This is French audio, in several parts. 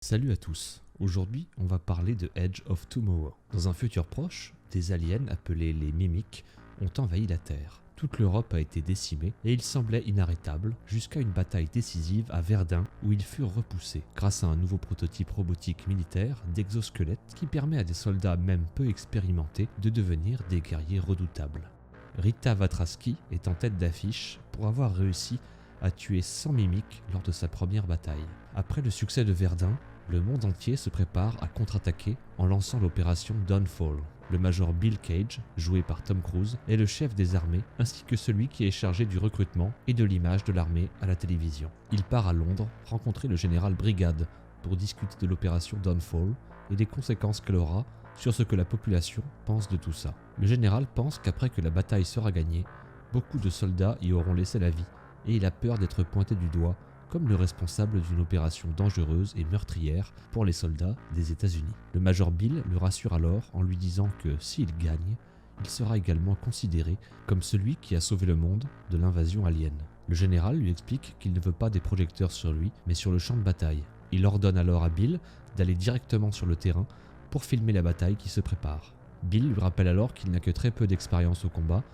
Salut à tous, aujourd'hui on va parler de Edge of Tomorrow. Dans un futur proche, des aliens appelés les Mimiques ont envahi la Terre. Toute l'Europe a été décimée et ils semblaient inarrêtables jusqu'à une bataille décisive à Verdun où ils furent repoussés grâce à un nouveau prototype robotique militaire d'exosquelette qui permet à des soldats même peu expérimentés de devenir des guerriers redoutables. Rita Watrowski est en tête d'affiche pour avoir réussi à tuer 100 Mimiques lors de sa première bataille. Après le succès de Verdun, le monde entier se prépare à contre-attaquer en lançant l'opération Dawnfall. Le major Bill Cage, joué par Tom Cruise, est le chef des armées ainsi que celui qui est chargé du recrutement et de l'image de l'armée à la télévision. Il part à Londres rencontrer le général Brigade pour discuter de l'opération Dawnfall et des conséquences qu'elle aura sur ce que la population pense de tout ça. Le général pense qu'après que la bataille sera gagnée, beaucoup de soldats y auront laissé la vie et il a peur d'être pointé du doigt comme le responsable d'une opération dangereuse et meurtrière pour les soldats des États-Unis. Le major Bill le rassure alors en lui disant que s'il gagne, il sera également considéré comme celui qui a sauvé le monde de l'invasion alien. Le général lui explique qu'il ne veut pas des projecteurs sur lui, mais sur le champ de bataille. Il ordonne alors à Bill d'aller directement sur le terrain pour filmer la bataille qui se prépare. Bill lui rappelle alors qu'il n'a que très peu d'expérience au combat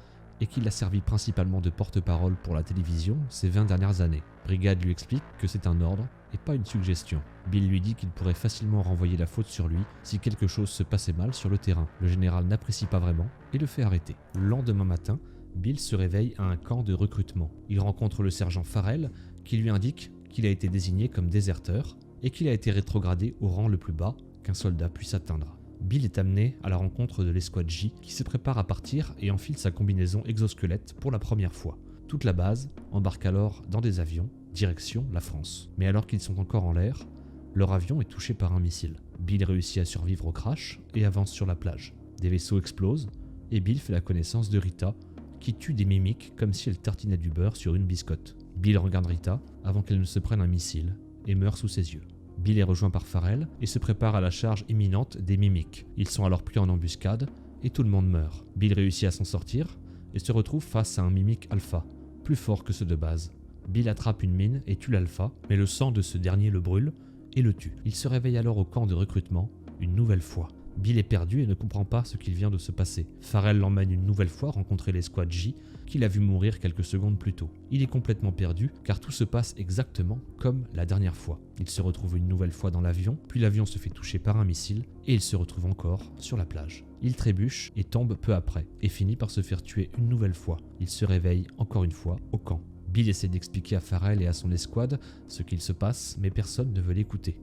et qu'il a servi principalement de porte-parole pour la télévision ces 20 dernières années. Brigade lui explique que c'est un ordre et pas une suggestion. Bill lui dit qu'il pourrait facilement renvoyer la faute sur lui si quelque chose se passait mal sur le terrain. Le général n'apprécie pas vraiment et le fait arrêter. Le lendemain matin, Bill se réveille à un camp de recrutement. Il rencontre le sergent Farrell qui lui indique qu'il a été désigné comme déserteur et qu'il a été rétrogradé au rang le plus bas qu'un soldat puisse atteindre. Bill est amené à la rencontre de l'escouade J qui se prépare à partir et enfile sa combinaison exosquelette pour la première fois. Toute la base embarque alors dans des avions, direction la France. Mais alors qu'ils sont encore en l'air, leur avion est touché par un missile. Bill réussit à survivre au crash et avance sur la plage. Des vaisseaux explosent et Bill fait la connaissance de Rita qui tue des Mimiques comme si elle tartinait du beurre sur une biscotte. Bill regarde Rita avant qu'elle ne se prenne un missile et meurt sous ses yeux. Bill est rejoint par Farrell et se prépare à la charge imminente des Mimiques. Ils sont alors pris en embuscade et tout le monde meurt. Bill réussit à s'en sortir et se retrouve face à un Mimique alpha, plus fort que ceux de base. Bill attrape une mine et tue l'alpha, mais le sang de ce dernier le brûle et le tue. Il se réveille alors au camp de recrutement une nouvelle fois. Bill est perdu et ne comprend pas ce qu'il vient de se passer. Farrell l'emmène une nouvelle fois rencontrer l'escouade J qu'il a vu mourir quelques secondes plus tôt. Il est complètement perdu car tout se passe exactement comme la dernière fois. Il se retrouve une nouvelle fois dans l'avion, puis l'avion se fait toucher par un missile et il se retrouve encore sur la plage. Il trébuche et tombe peu après et finit par se faire tuer une nouvelle fois. Il se réveille encore une fois au camp. Bill essaie d'expliquer à Farrell et à son escouade ce qu'il se passe mais personne ne veut l'écouter.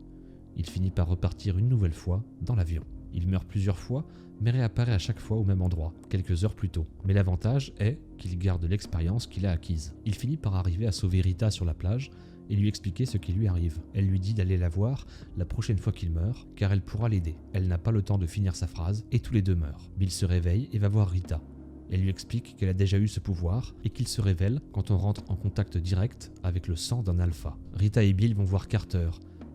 Il finit par repartir une nouvelle fois dans l'avion. Il meurt plusieurs fois, mais réapparaît à chaque fois au même endroit, quelques heures plus tôt. Mais l'avantage est qu'il garde l'expérience qu'il a acquise. Il finit par arriver à sauver Rita sur la plage et lui expliquer ce qui lui arrive. Elle lui dit d'aller la voir la prochaine fois qu'il meurt, car elle pourra l'aider. Elle n'a pas le temps de finir sa phrase et tous les deux meurent. Bill se réveille et va voir Rita. Elle lui explique qu'elle a déjà eu ce pouvoir et qu'il se révèle quand on rentre en contact direct avec le sang d'un alpha. Rita et Bill vont voir Carter,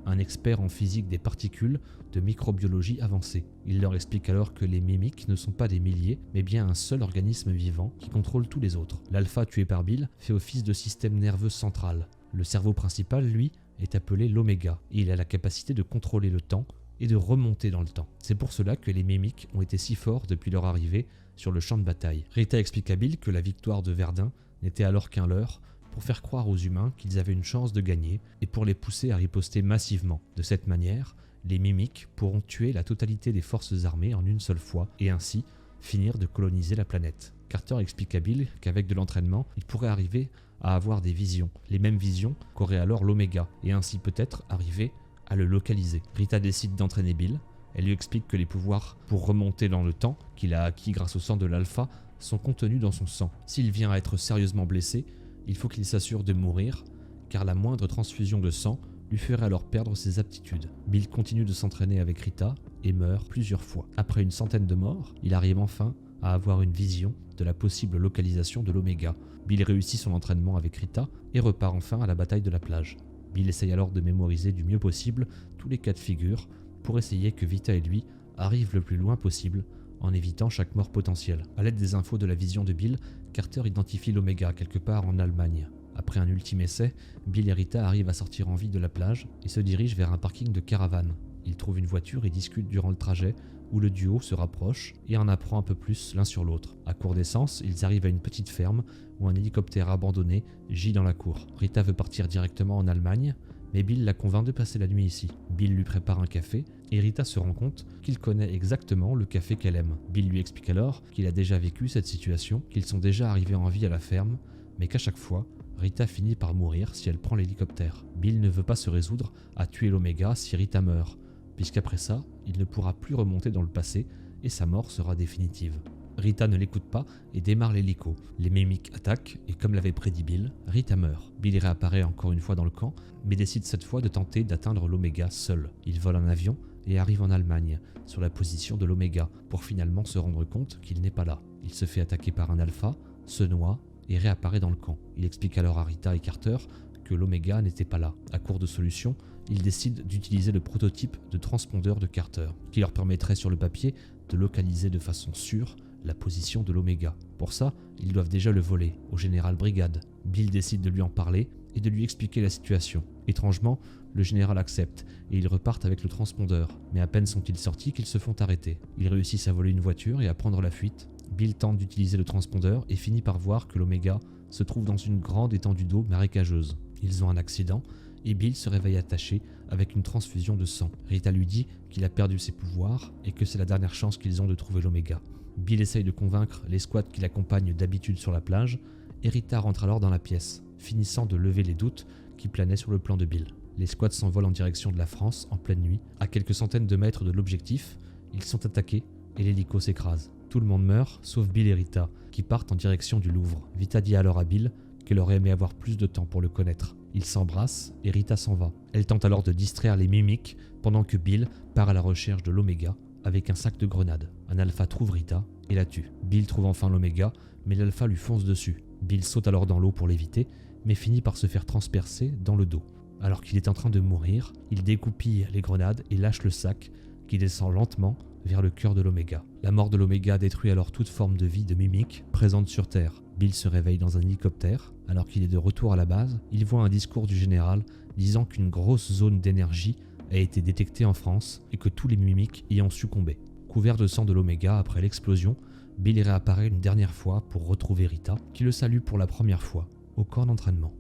un expert en physique des particules de microbiologie avancée. Il leur explique alors que les Mimiques ne sont pas des milliers, mais bien un seul organisme vivant qui contrôle tous les autres. L'alpha tué par Bill fait office de système nerveux central. Le cerveau principal, lui, est appelé l'Oméga, et il a la capacité de contrôler le temps et de remonter dans le temps. C'est pour cela que les Mimiques ont été si forts depuis leur arrivée sur le champ de bataille. Rita explique à Bill que la victoire de Verdun n'était alors qu'un leurre pour faire croire aux humains qu'ils avaient une chance de gagner et pour les pousser à riposter massivement. De cette manière, les Mimiques pourront tuer la totalité des forces armées en une seule fois et ainsi finir de coloniser la planète. Carter explique à Bill qu'avec de l'entraînement, il pourrait arriver à avoir des visions, les mêmes visions qu'aurait alors l'Oméga, et ainsi peut-être arriver à le localiser. Rita décide d'entraîner Bill. Elle lui explique que les pouvoirs pour remonter dans le temps qu'il a acquis grâce au sang de l'alpha sont contenus dans son sang. S'il vient à être sérieusement blessé, il faut qu'il s'assure de mourir, car la moindre transfusion de sang lui ferait alors perdre ses aptitudes. Bill continue de s'entraîner avec Rita et meurt plusieurs fois. Après une centaine de morts, il arrive enfin à avoir une vision de la possible localisation de l'Oméga. Bill réussit son entraînement avec Rita et repart enfin à la bataille de la plage. Bill essaye alors de mémoriser du mieux possible tous les cas de figure pour essayer que Rita et lui arrivent le plus loin possible en évitant chaque mort potentielle. À l'aide des infos de la vision de Bill, Carter identifie l'Oméga quelque part en Allemagne. Après un ultime essai, Bill et Rita arrivent à sortir en vie de la plage et se dirigent vers un parking de caravane. Ils trouvent une voiture et discutent durant le trajet où le duo se rapproche et en apprend un peu plus l'un sur l'autre. À court d'essence, ils arrivent à une petite ferme où un hélicoptère abandonné gît dans la cour. Rita veut partir directement en Allemagne, mais Bill la convainc de passer la nuit ici. Bill lui prépare un café et Rita se rend compte qu'il connaît exactement le café qu'elle aime. Bill lui explique alors qu'il a déjà vécu cette situation, qu'ils sont déjà arrivés en vie à la ferme, mais qu'à chaque fois, Rita finit par mourir si elle prend l'hélicoptère. Bill ne veut pas se résoudre à tuer l'Oméga si Rita meurt, puisqu'après ça, il ne pourra plus remonter dans le passé et sa mort sera définitive. Rita ne l'écoute pas et démarre l'hélico. Les Mimics attaquent et comme l'avait prédit Bill, Rita meurt. Bill réapparaît encore une fois dans le camp, mais décide cette fois de tenter d'atteindre l'Oméga seul. Il vole un avion et arrive en Allemagne, sur la position de l'Oméga, pour finalement se rendre compte qu'il n'est pas là. Il se fait attaquer par un alpha, se noie et réapparaît dans le camp. Il explique alors à Rita et Carter que l'Oméga n'était pas là. À court de solutions, ils décident d'utiliser le prototype de transpondeur de Carter, qui leur permettrait sur le papier de localiser de façon sûre la position de l'Oméga. Pour ça, ils doivent déjà le voler au général Brigade. Bill décide de lui en parler et de lui expliquer la situation. Étrangement, le général accepte et ils repartent avec le transpondeur. Mais à peine sont-ils sortis qu'ils se font arrêter. Ils réussissent à voler une voiture et à prendre la fuite. Bill tente d'utiliser le transpondeur et finit par voir que l'Oméga se trouve dans une grande étendue d'eau marécageuse. Ils ont un accident et Bill se réveille attaché avec une transfusion de sang. Rita lui dit qu'il a perdu ses pouvoirs et que c'est la dernière chance qu'ils ont de trouver l'Oméga. Bill essaye de convaincre les squats qui l'accompagnent d'habitude sur la plage et Rita rentre alors dans la pièce, finissant de lever les doutes qui planaient sur le plan de Bill. Les squats s'envolent en direction de la France en pleine nuit. À quelques centaines de mètres de l'objectif, ils sont attaqués et l'hélico s'écrase. Tout le monde meurt, sauf Bill et Rita, qui partent en direction du Louvre. Rita dit alors à Bill qu'elle aurait aimé avoir plus de temps pour le connaître. Ils s'embrassent et Rita s'en va. Elle tente alors de distraire les Mimics pendant que Bill part à la recherche de l'Oméga avec un sac de grenades. Un alpha trouve Rita et la tue. Bill trouve enfin l'Oméga, mais l'alpha lui fonce dessus. Bill saute alors dans l'eau pour l'éviter, mais finit par se faire transpercer dans le dos. Alors qu'il est en train de mourir, il découpille les grenades et lâche le sac qui descend lentement vers le cœur de l'Oméga. La mort de l'Oméga détruit alors toute forme de vie de Mimic présente sur Terre. Bill se réveille dans un hélicoptère. Alors qu'il est de retour à la base, il voit un discours du général disant qu'une grosse zone d'énergie a été détectée en France et que tous les Mimics y ont succombé. Couvert de sang de l'Oméga après l'explosion, Bill réapparaît une dernière fois pour retrouver Rita, qui le salue pour la première fois au camp d'entraînement.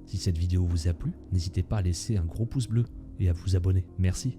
Si cette vidéo vous a plu, n'hésitez pas à laisser un gros pouce bleu et à vous abonner. Merci.